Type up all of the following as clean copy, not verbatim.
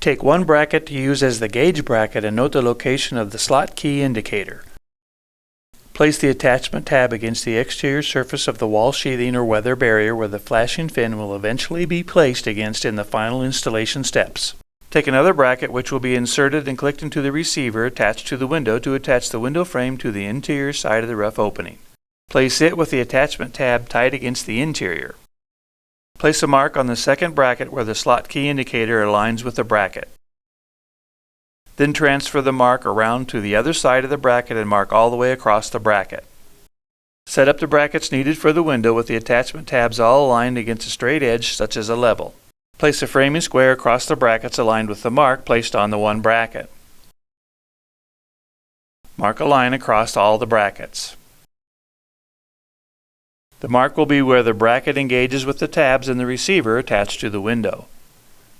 Take one bracket to use as the gauge bracket and note the location of the slot key indicator. Place the attachment tab against the exterior surface of the wall sheathing or weather barrier where the flashing fin will eventually be placed against in the final installation steps. Take another bracket which will be inserted and clicked into the receiver attached to the window to attach the window frame to the interior side of the rough opening. Place it with the attachment tab tight against the interior. Place a mark on the second bracket where the slot key indicator aligns with the bracket. Then transfer the mark around to the other side of the bracket and mark all the way across the bracket. Set up the brackets needed for the window with the attachment tabs all aligned against a straight edge such as a level. Place a framing square across the brackets aligned with the mark placed on the one bracket. Mark a line across all the brackets. The mark will be where the bracket engages with the tabs in the receiver attached to the window.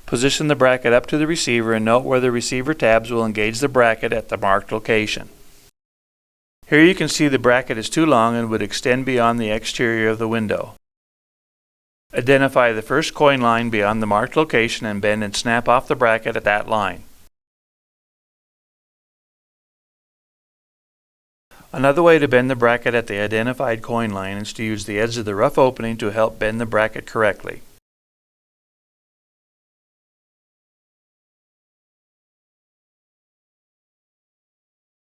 Position the bracket up to the receiver and note where the receiver tabs will engage the bracket at the marked location. Here you can see the bracket is too long and would extend beyond the exterior of the window. Identify the first coin line beyond the marked location and bend and snap off the bracket at that line. Another way to bend the bracket at the identified coin line is to use the edge of the rough opening to help bend the bracket correctly.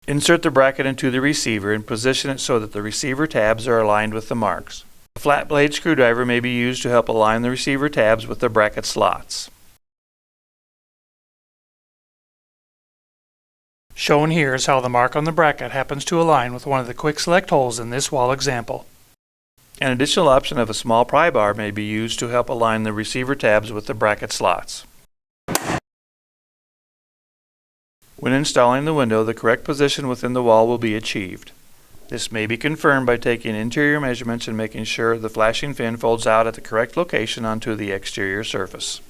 Insert the bracket into the receiver and position it so that the receiver tabs are aligned with the marks. A flat blade screwdriver may be used to help align the receiver tabs with the bracket slots. Shown here is how the mark on the bracket happens to align with one of the quick select holes in this wall example. An additional option of a small pry bar may be used to help align the receiver tabs with the bracket slots. When installing the window, the correct position within the wall will be achieved. This may be confirmed by taking interior measurements and making sure the flashing fin folds out at the correct location onto the exterior surface.